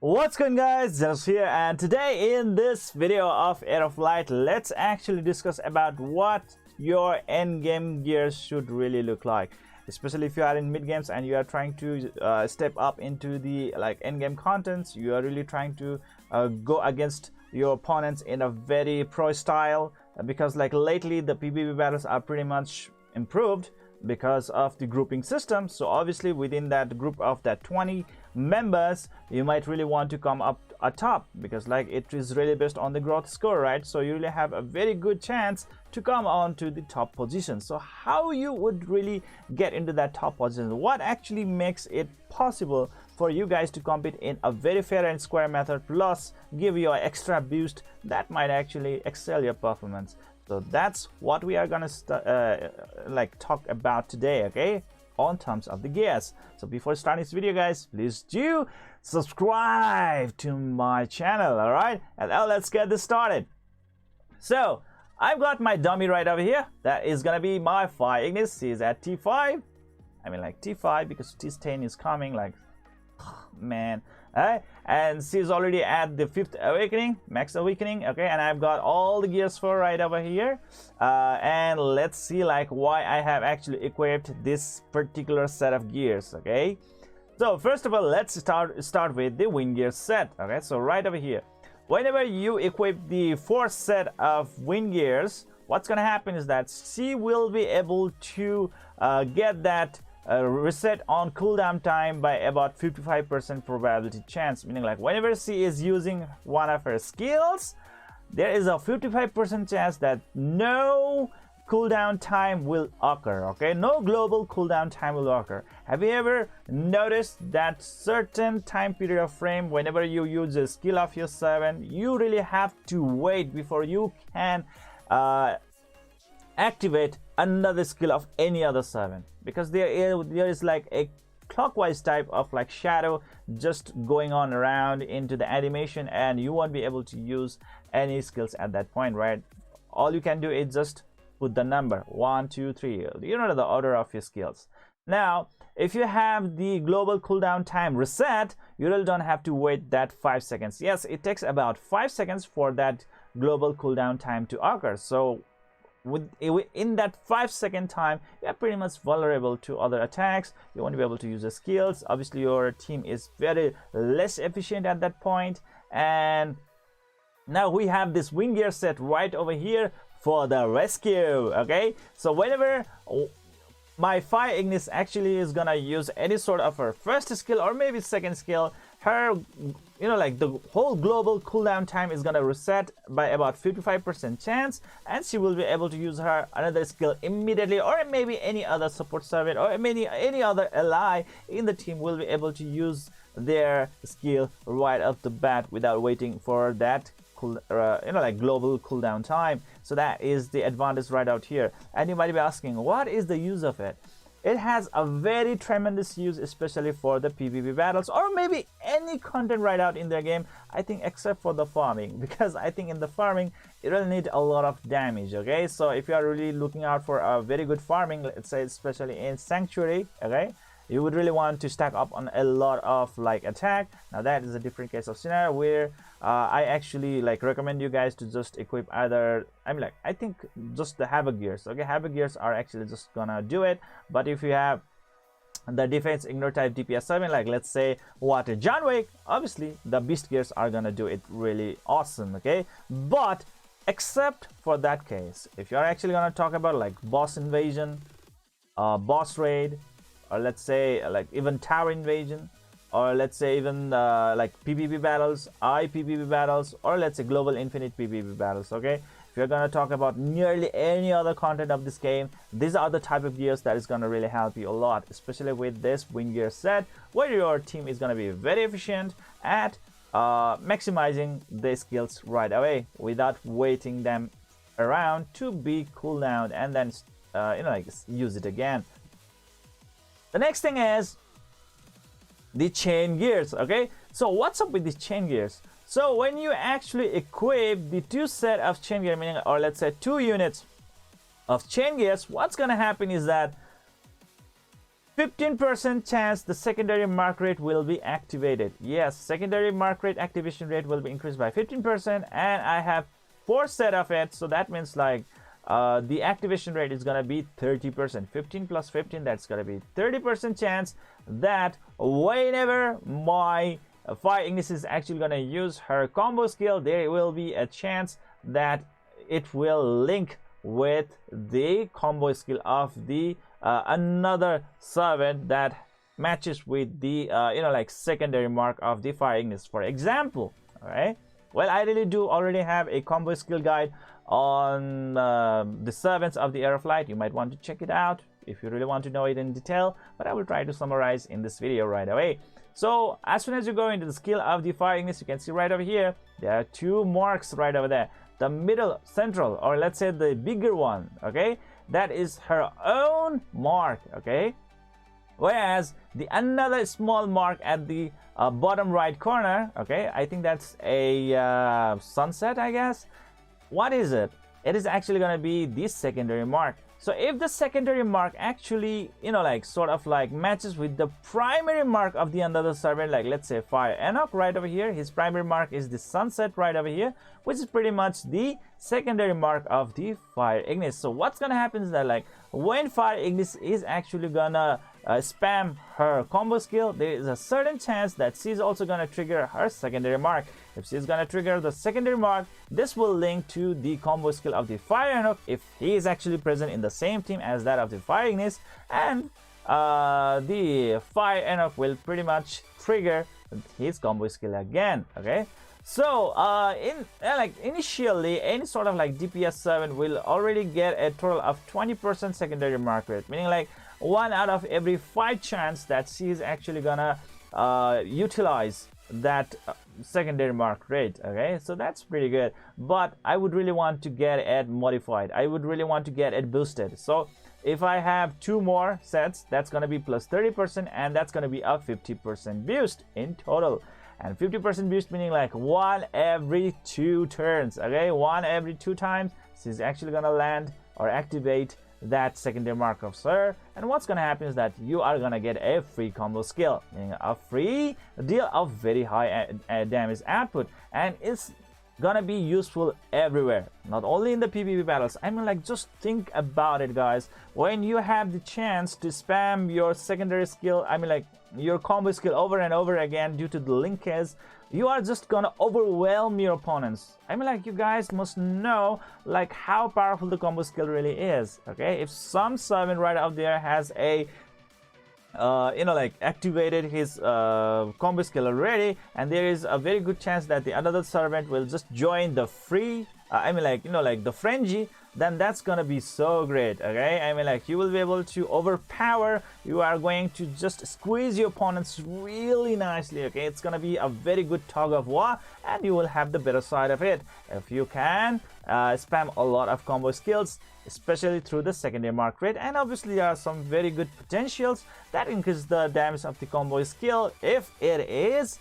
What's going guys, Zennosh here, and today in this video of Heir of Light, let's actually discuss about what your end game gears should really look like, especially if you are in mid games and you are trying to step up into the end game contents. You are really trying to go against your opponents in a very pro style, because lately the PvP battles are pretty much improved because of the grouping system. So obviously within that group of that 20 members, you might really want to come up atop, because it is really based on the growth score, right? So you really have a very good chance to come on to the top position. So how you would really get into that top position, what actually makes it possible for you guys to compete in a very fair and square method, plus give you an extra boost that might actually excel your performance. So that's what we are gonna talk about today, okay, on terms of the gears. So before starting this video guys, please do subscribe to my channel, all right? And now let's get this started. So I've got my dummy right over here. That is gonna be my Fire Ignis. He's at T5. I mean T5 because T10 is coming, man. And she's already at the 5th awakening, max awakening, okay? And I've got all the gears for right over here, and let's see why I have actually equipped this particular set of gears, okay? So first of all, let's start with the wind gear set, okay? So right over here, whenever you equip the 4th set of wind gears, what's gonna happen is that she will be able to get that reset on cooldown time by about 55% probability chance, meaning whenever she is using one of her skills, there is a 55% chance that no cooldown time will occur, okay? No global cooldown time will occur. Have you ever noticed that certain time period of frame, whenever you use a skill of your 7, you really have to wait before you can activate another skill of any other 7, because there is a clockwise type of shadow just going on around into the animation, and you won't be able to use any skills at that point, right? All you can do is just put the number 1 2 3, you know, the order of your skills. Now if you have the global cooldown time reset, you really don't have to wait that 5 seconds. Yes, it takes about 5 seconds for that global cooldown time to occur. So in that 5-second time, you're pretty much vulnerable to other attacks. You won't be able to use the skills. Obviously your team is very less efficient at that point. And now we have this wing gear set right over here for the rescue, okay? So whenever my Fire Ignis actually is gonna use any sort of her first skill or maybe second skill, her, you know, the whole global cooldown time is gonna reset by about 55% chance, and she will be able to use her another skill immediately, or maybe any other support servant or maybe any other ally in the team will be able to use their skill right off the bat without waiting for that global cooldown time. So that is the advantage right out here. And you might be asking, what is the use of it? It has a very tremendous use, especially for the PvP battles or maybe any content right out in their game, I think, except for the farming, because I think in the farming you really need a lot of damage, okay? So if you are really looking out for a very good farming, let's say especially in Sanctuary, okay, you would really want to stack up on a lot of attack. Now that is a different case of scenario where I actually recommend you guys to just equip either, I think just the Havoc gears, okay? Havoc gears are actually just gonna do it. But if you have the defense ignore type DPS 7, let's say Water John Wick, obviously the beast gears are gonna do it really awesome, okay? But except for that case, if you're actually gonna talk about boss invasion, boss raid, or let's say even tower invasion, or let's say even PvP battles, PvP battles, or let's say global infinite PvP battles, okay? If you're gonna talk about nearly any other content of this game, these are the type of gears that is gonna really help you a lot, especially with this wing gear set, where your team is gonna be very efficient at maximizing their skills right away without waiting them around to be cooldown and then use it again. The next thing is the chain gears, okay? So what's up with these chain gears? So when you actually equip the 2 set of chain gear, meaning, or let's say 2 units of chain gears, what's gonna happen is that 15% chance the secondary mark rate will be activated. Yes, secondary mark rate activation rate will be increased by 15%, and I have 4 set of it, so that means like the activation rate is gonna be 30%. 15 plus 15, that's gonna be 30% chance that whenever my Fire Ignis is actually gonna use her combo skill, there will be a chance that it will link with the combo skill of the another servant that matches with the like secondary mark of the Fire Ignis, for example. All right, well, I really do already have a combo skill guide on the servants of the Heir of Light. You might want to check it out if you really want to know it in detail, but I will try to summarize in this video right away. So as soon as you go into the skill of the Fire Ignis, you can see right over here there are 2 marks right over there. The middle central, or let's say the bigger one, okay, that is her own mark, okay, whereas the another small mark at the bottom right corner, okay, I think that's a sunset, I guess. What is it? It is actually going to be the secondary mark. So if the secondary mark actually, like sort of like matches with the primary mark of the another servant, like let's say Fire Enoch right over here, his primary mark is the sunset right over here, which is pretty much the secondary mark of the Fire Ignis. So what's gonna happen is that like when Fire Ignis is actually gonna spam her combo skill, there is a certain chance that she's also gonna trigger her secondary mark. If she's gonna trigger the secondary mark, this will link to the combo skill of the Fire Enoch if he is actually present in the same team as that of the Fire Ignis, and the Fire Enoch will pretty much trigger his combo skill again. Okay, so initially any sort of like DPS 7 will already get a total of 20% secondary mark rate, meaning like 1 out of every 5 chance that she is actually gonna utilize that secondary mark rate. Okay, so that's pretty good, but I would really want to get it modified. I would really want to get it boosted. So if I have 2 more sets, that's gonna be plus 30%, and that's gonna be a 50% boost in total. And 50% boost meaning like 1 every 2 turns. Okay, 1 every 2 times she's actually gonna land or activate that secondary mark of her, and what's gonna happen is that you are gonna get a free combo skill, meaning a free deal of very high damage output, and it's gonna be useful everywhere, not only in the PvP battles. I mean, like, just think about it, guys. When you have the chance to spam your secondary skill, I mean, like your combo skill over and over again due to the linkage, you are just gonna overwhelm your opponents. I mean, like, you guys must know like how powerful the combo skill really is. Okay, if some servant right out there has a like activated his combo skill already, and there is a very good chance that the another servant will just join the free I mean, like, like the frenzy, then that's gonna be so great. Okay, I mean, like, you will be able to overpower, you are going to just squeeze your opponents really nicely. Okay, it's gonna be a very good tug of war, and you will have the better side of it if you can spam a lot of combo skills, especially through the secondary mark rate. And obviously there are some very good potentials that increase the damage of the combo skill if it is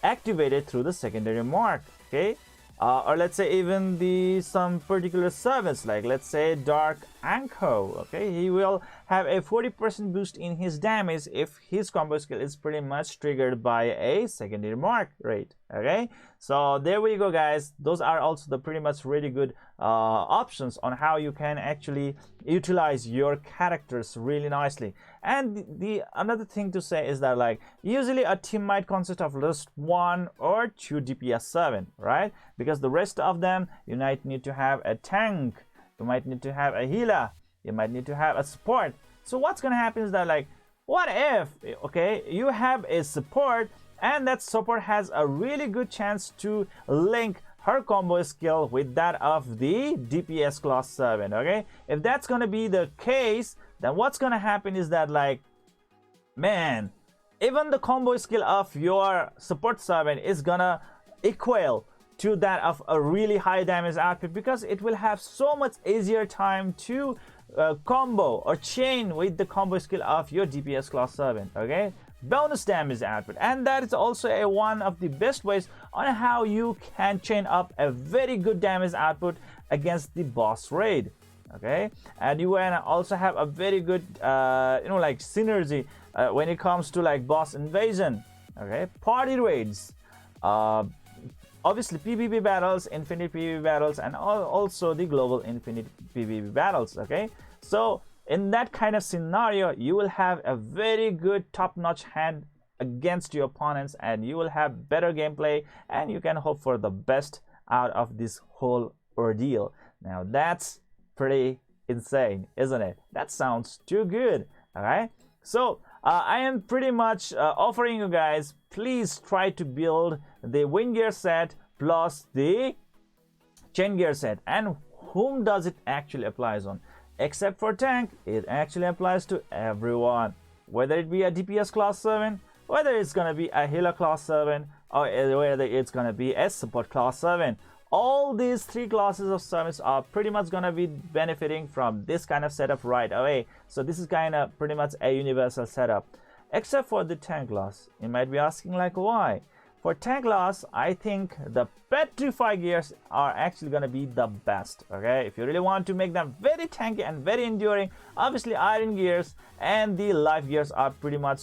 activated through the secondary mark. Okay, or let's say even some particular servants, like let's say Dark Anko. Okay, he will have a 40% boost in his damage if his combo skill is pretty much triggered by a secondary mark rate. Okay, so there we go, guys. Those are also the pretty much really good options on how you can actually utilize your characters really nicely. And the another thing to say is that, like, usually a team might consist of just 1 or 2 DPS 7, right? Because the rest of them, you might need to have a tank, you might need to have a healer, you might need to have a support. So what's gonna happen is that, like, what if, okay, you have a support and that support has a really good chance to link her combo skill with that of the DPS class 7. Okay, if that's gonna be the case, then what's gonna happen is that, like, man, even the combo skill of your support 7 is gonna equal to that of a really high damage output, because it will have so much easier time to combo or chain with the combo skill of your DPS class 7. Okay, bonus damage output, and that is also one of the best ways on how you can chain up a very good damage output against the boss raid. Okay, and you can also have a very good like synergy when it comes to like boss invasion, okay, party raids, obviously PvP battles, infinite PvP battles, and also the global infinite PvP battles. Okay, so in that kind of scenario, you will have a very good top-notch hand against your opponents, and you will have better gameplay, and you can hope for the best out of this whole ordeal. Now that's pretty insane, isn't it? That sounds too good. All right, so I am pretty much offering you guys, please try to build the wind gear set plus the chain gear set. And whom does it actually applies on? Except for tank, it actually applies to everyone, whether it be a DPS class 7, whether it's gonna be a healer class 7, or whether it's gonna be a support class 7. All these three classes of service are pretty much gonna be benefiting from this kind of setup right away. So this is kind of pretty much a universal setup, except for the tank class. You might be asking like why? For tank class, I think the Petrify gears are actually gonna be the best. Okay, if you really want to make them very tanky and very enduring, obviously iron gears and the life gears are pretty much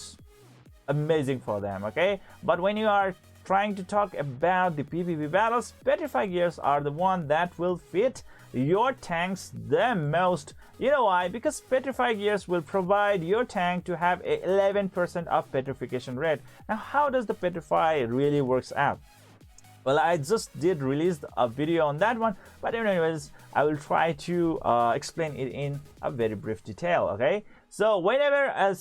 amazing for them. Okay, but when you are trying to talk about the PvP battles, Petrify gears are the one that will fit your tanks the most. You know why? Because Petrify gears will provide your tank to have a 11% of petrification rate. Now how does the Petrify really works out? Well, I just did release a video on that one, but anyways, I will try to explain it in a very brief detail. Okay, so whenever an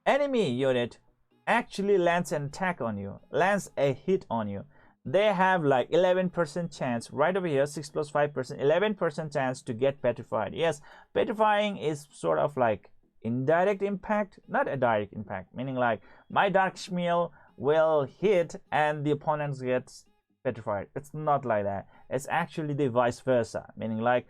enemy unit actually lands an attack on you, lands a hit on you, they have like 11% chance right over here, 6 plus 5%, 11% chance to get petrified. Yes, petrifying is sort of like indirect impact, not a direct impact, meaning like my dark shmiel will hit and the opponent gets petrified. It's not like that. It's actually the vice versa, meaning like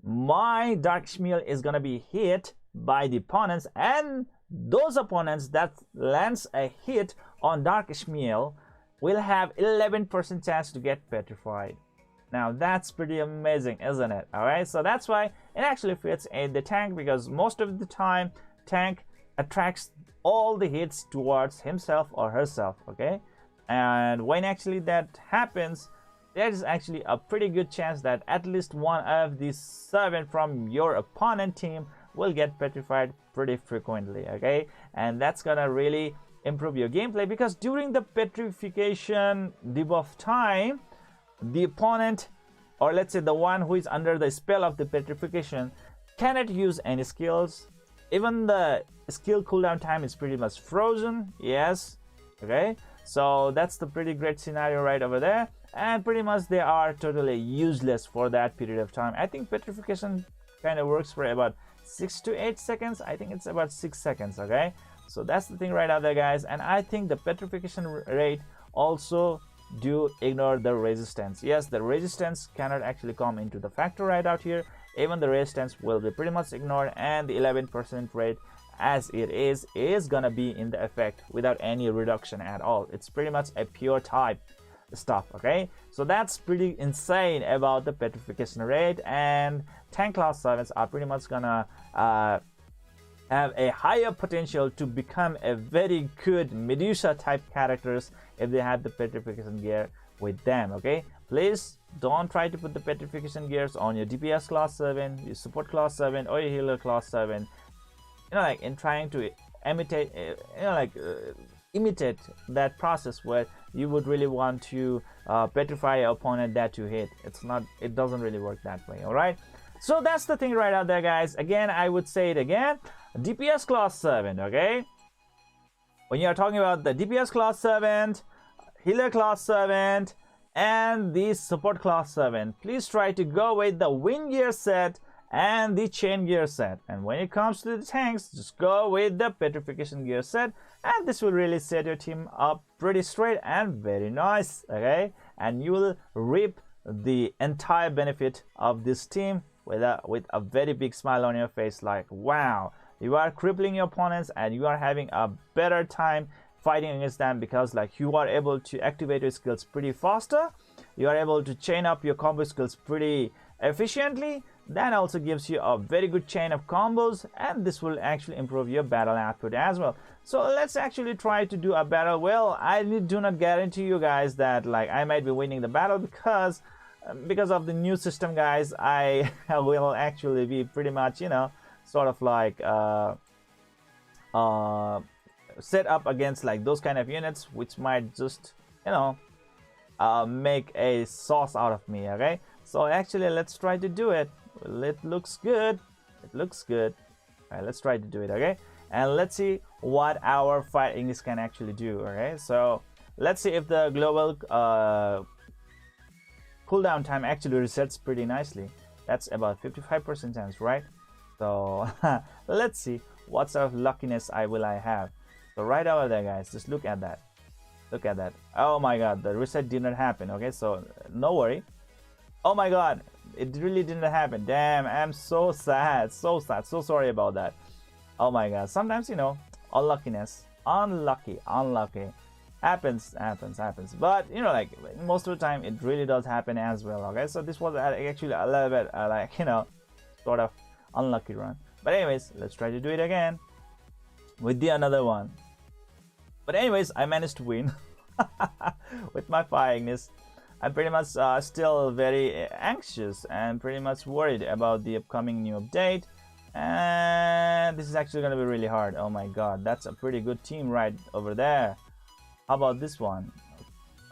my dark shmiel is gonna be hit by the opponents, and those opponents that lands a hit on dark shmiel will have 11% chance to get petrified. Now that's pretty amazing, isn't it? All right, so that's why it actually fits in the tank, because most of the time tank attracts all the hits towards himself or herself. Okay, and when actually that happens, there is actually a pretty good chance that at least one of these 7 from your opponent team will get petrified pretty frequently. Okay, and that's gonna really improve your gameplay, because during the petrification debuff time, the opponent, or let's say the one who is under the spell of the petrification, cannot use any skills. Even the skill cooldown time is pretty much frozen. Yes, okay, so that's the pretty great scenario right over there, and pretty much they are totally useless for that period of time. I think petrification kind of works for about 6 to 8 seconds. I think it's about 6 seconds. Okay, so that's the thing right out there, guys. And I think the petrification rate also do ignore the resistance. Yes, the resistance cannot actually come into the factor right out here. Even the resistance will be pretty much ignored, and the 11% rate as it is gonna be in the effect without any reduction at all. It's pretty much a pure type stuff. Okay, so that's pretty insane about the petrification rate, and tank class 7s are pretty much gonna have a higher potential to become a very good Medusa type characters if they have the petrification gear with them. Okay, please don't try to put the petrification gears on your DPS class 7, your support class 7, or your healer class 7, you know, like in trying to imitate imitate that process where you would really want to petrify your opponent that you hit. It doesn't really work that way. All right, so that's the thing right out there, guys. Again, I would say it again, DPS class 7. Okay, when you are talking about the DPS class 7, healer class 7, and the support class 7, please try to go with the wind gear set and the chain gear set. And when it comes to the tanks, just go with the petrification gear set, and this will really set your team up pretty straight and very nice. Okay, and you will reap the entire benefit of this team with a very big smile on your face, like wow, you are crippling your opponents and you are having a better time fighting against them, because like you are able to activate your skills pretty faster, you are able to chain up your combo skills pretty efficiently, that also gives you a very good chain of combos, and this will actually improve your battle output as well. So let's actually try to do a battle. Well, I do not guarantee you guys that like I might be winning the battle, because of the new system, guys. I will actually be pretty much, you know, sort of like set up against like those kind of units, which might just, you know, make a sauce out of me. Okay, so actually let's try to do it. It looks good. It looks good. All right, let's try to do it. Okay, and let's see what our Fire Ignis can actually do. Okay, so let's see if the global cooldown time actually resets pretty nicely. That's about 55% chance, right? So let's see what sort of luckiness I have. So right over there, guys, just look at that. Look at that. Oh my god, the reset did not happen. Okay, so no worry. Oh my god, it really didn't happen. Damn, I'm so sad, so sad, so sorry about that. Oh my god, sometimes, you know, unluckiness, unlucky happens, but you know, like most of the time it really does happen as well. Okay, so this was actually a little bit like, you know, sort of unlucky run, but anyways, let's try to do it again with the another one. But anyways, I managed to win with my Fire Ignis. I'm pretty much still very anxious and pretty much worried about the upcoming new update, and this is actually going to be really hard. Oh my god, that's a pretty good team right over there. How about this one?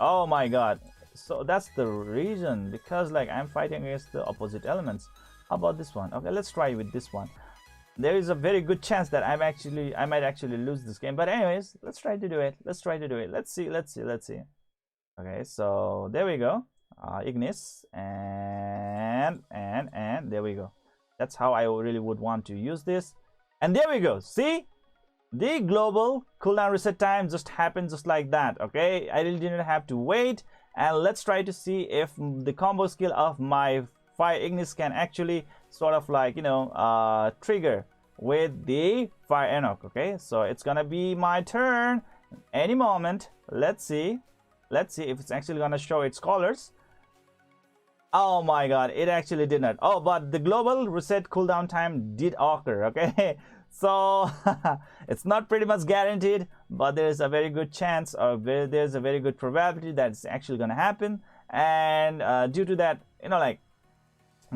Oh my god, so that's the reason, because like I'm fighting against the opposite elements. How about this one? Okay, let's try with this one. There is a very good chance that I might actually lose this game, but anyways, let's try to do it. Let's see. Okay, so there we go. Ignis, and there we go. That's how I really would want to use this. And there we go. See, the global cooldown reset time just happened just like that. Okay, I really didn't have to wait. And let's try to see if the combo skill of my Fire Ignis can actually sort of like, you know, trigger with the Fire Enoch. Okay, so it's gonna be my turn any moment. Let's see if it's actually gonna show its colors. Oh my god, it actually did not. Oh, but the global reset cooldown time did occur. Okay, so it's not pretty much guaranteed, but there's a very good chance, or there's a very good probability that it's actually gonna happen. And due to that, you know, like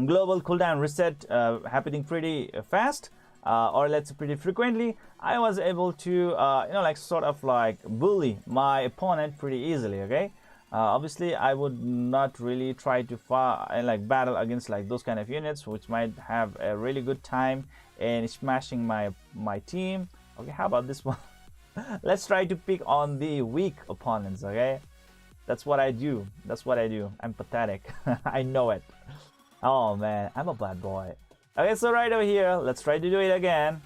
global cooldown reset happening pretty fast, or let's say pretty frequently, I was able to you know, like sort of like bully my opponent pretty easily. Okay, obviously I would not really try to like battle against like those kind of units which might have a really good time in smashing my team. Okay, how about this one? Let's try to pick on the weak opponents. Okay, that's what I do. I'm pathetic. I know it. Oh man, I'm a bad boy. Okay, so right over here, let's try to do it again.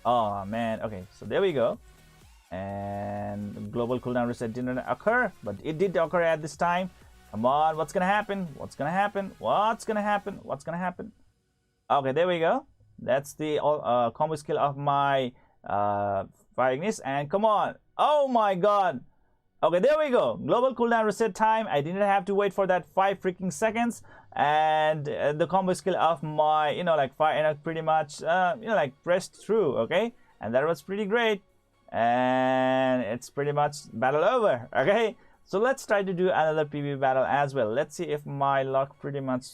Oh man, okay, so there we go. And global cooldown reset didn't occur, but it did occur at this time. Come on, what's gonna happen? Okay, there we go. That's the combo skill of my Fire Ignis, and come on. Oh my god. Okay, there we go. Global cooldown reset time. I didn't have to wait for that 5 freaking seconds. And the combo skill of my, you know, like Fire Enoch pretty much, you know, like pressed through. Okay, and that was pretty great. And it's pretty much battle over. Okay, so let's try to do another PvP battle as well. Let's see if my luck pretty much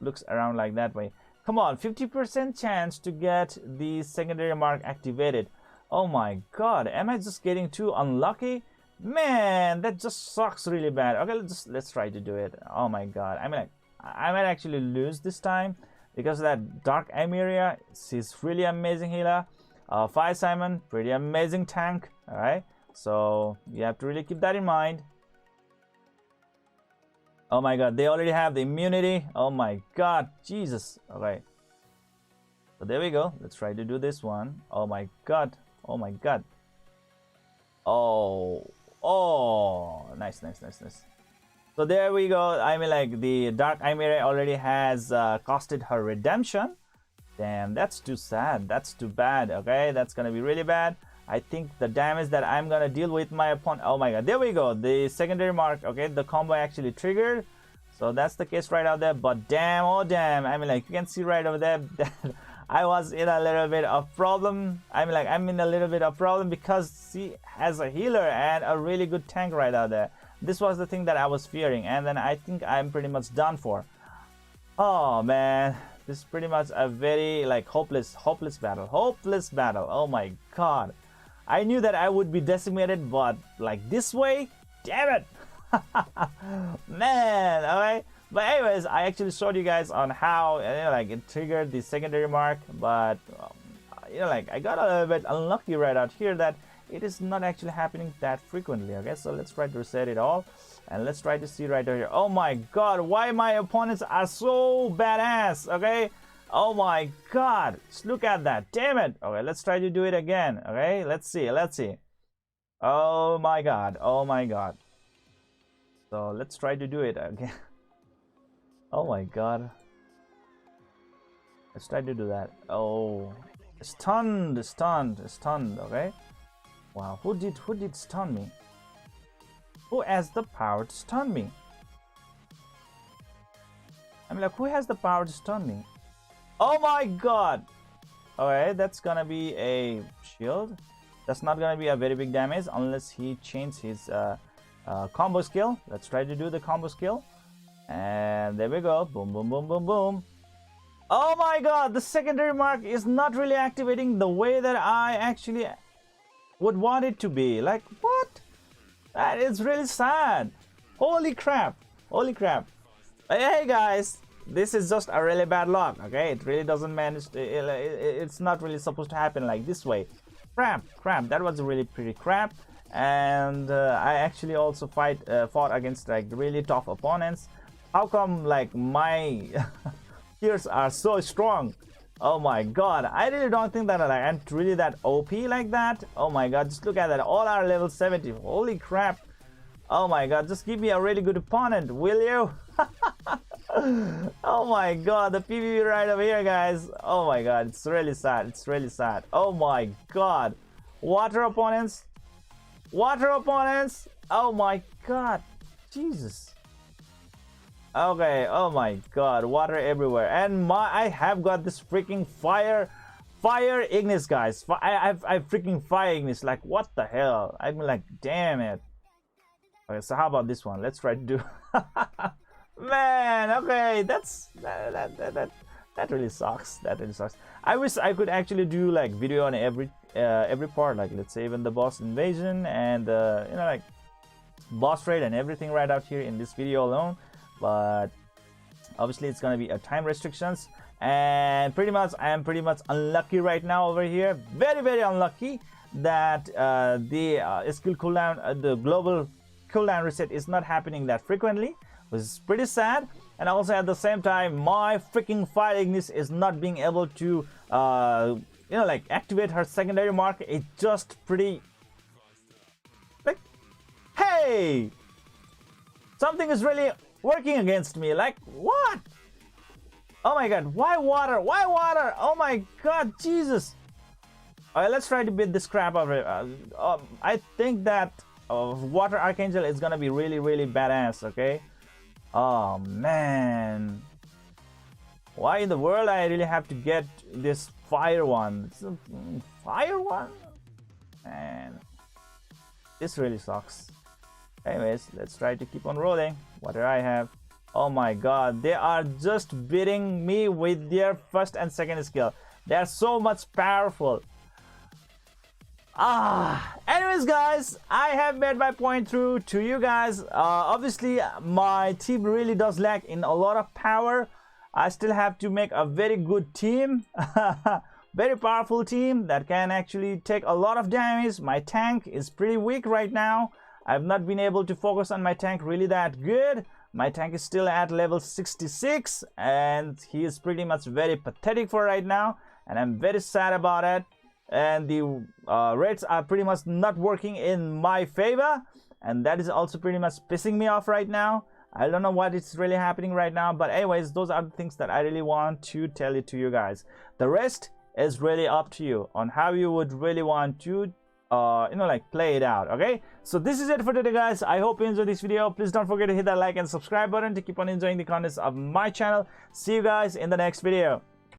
looks around like that way. Come on, 50% chance to get the secondary mark activated. Oh my god, am I just getting too unlucky? Man, that just sucks really bad. Okay, let's try to do it. Oh my god, I might actually lose this time because of that Dark Emiria. She's really amazing healer. Fire Simon, pretty amazing tank. All right, so you have to really keep that in mind. Oh my god, they already have the immunity. Oh my god, Jesus. Okay, so there we go. Let's try to do this one. Oh my god. Oh, nice. So there we go. I mean, like the Dark Ymira already has costed her redemption. Damn, that's too sad. That's too bad. Okay, that's gonna be really bad. I think the damage that I'm gonna deal with my opponent. Oh my god, there we go. The secondary mark. Okay, the combo actually triggered. So that's the case right out there. But damn, oh damn, I mean, like, you can see right over there that I was in a little bit of problem. I mean, like, I'm in a little bit of problem because he has a healer and a really good tank right out there. This was the thing that I was fearing, and then I think I'm pretty much done for. Oh man, this is pretty much a very like hopeless battle. Oh my god, I knew that I would be decimated, but like this way, damn it. Man, alright. But anyways, I actually showed you guys on how, you know, like, it triggered the secondary mark, but you know, like, I got a little bit unlucky right out here that it is not actually happening that frequently. Okay, so let's try to reset it all, and let's try to see right over here. Oh my god, why my opponents are so badass. Okay, oh my god, just look at that, damn it. Okay, let's try to do it again. Okay, let's see. Oh my god, oh my god. So let's try to do it again. Oh my god, let's try to do that. Oh, stunned. Okay, wow, who did stun me? Who has the power to stun me? I mean, like, who has the power to stun me? Oh my god. Okay, that's gonna be a shield. That's not gonna be a very big damage unless he changes his combo skill. Let's try to do the combo skill, and there we go. Boom, boom, boom, boom, boom. Oh my god, the secondary mark is not really activating the way that I actually would want it to be. Like, what? That is really sad. Holy crap, hey guys, this is just a really bad luck. Okay, it really doesn't manage to, it's not really supposed to happen like this way. Crap, that was really pretty crap. And I actually also fought against like really tough opponents. How come like my peers are so strong? Oh my god, I really don't think that like, I'm really that OP like that. Oh my god, just look at that, all are level 70. Holy crap. Oh my god, just give me a really good opponent, will you? Oh my god, the PvP right over here, guys. Oh my god, it's really sad. Oh my god, water opponents. Oh my god, Jesus. Okay, oh my god, water everywhere. And I have got this freaking fire ignis, guys. I freaking fire ignis. Like, what the hell? I mean, like, damn it. Okay, so how about this one? Let's try to do. Man, okay, that really sucks. I wish I could actually do like video on every part, like, let's say even the boss invasion and you know, like, boss raid and everything right out here in this video alone. But obviously it's gonna be a time restrictions, and pretty much I am pretty much unlucky right now over here. Very unlucky that the skill cooldown, the global cooldown reset is not happening that frequently, which is pretty sad. And also at the same time, my freaking fire ignis is not being able to you know, like, activate her secondary mark. It's just pretty like, hey, something is really working against me. Like, what? Oh my god, why water? Oh my god, Jesus. Alright, let's try to beat this crap out of it. I think that water archangel is gonna be really badass. Okay, oh man, why in the world I really have to get this fire one? Man, this really sucks. Anyways, let's try to keep on rolling. What do I have? Oh my god, they are just beating me with their first and second skill. They are so much powerful. Anyways guys, I have made my point through to you guys. Obviously my team really does lack in a lot of power. I still have to make a very good team. Very powerful team that can actually take a lot of damage. My tank is pretty weak right now. I've not been able to focus on my tank really that good. My tank is still at level 66 and he is pretty much very pathetic for right now, and I'm very sad about it. And the raids are pretty much not working in my favor, and that is also pretty much pissing me off right now. I don't know what is really happening right now, but anyways, those are the things that I really want to tell it to you guys. The rest is really up to you on how you would really want to like play it out. Okay, so this is it for today, guys. I hope you enjoyed this video. Please don't forget to hit that like and subscribe button to keep on enjoying the contents of my channel. See you guys in the next video.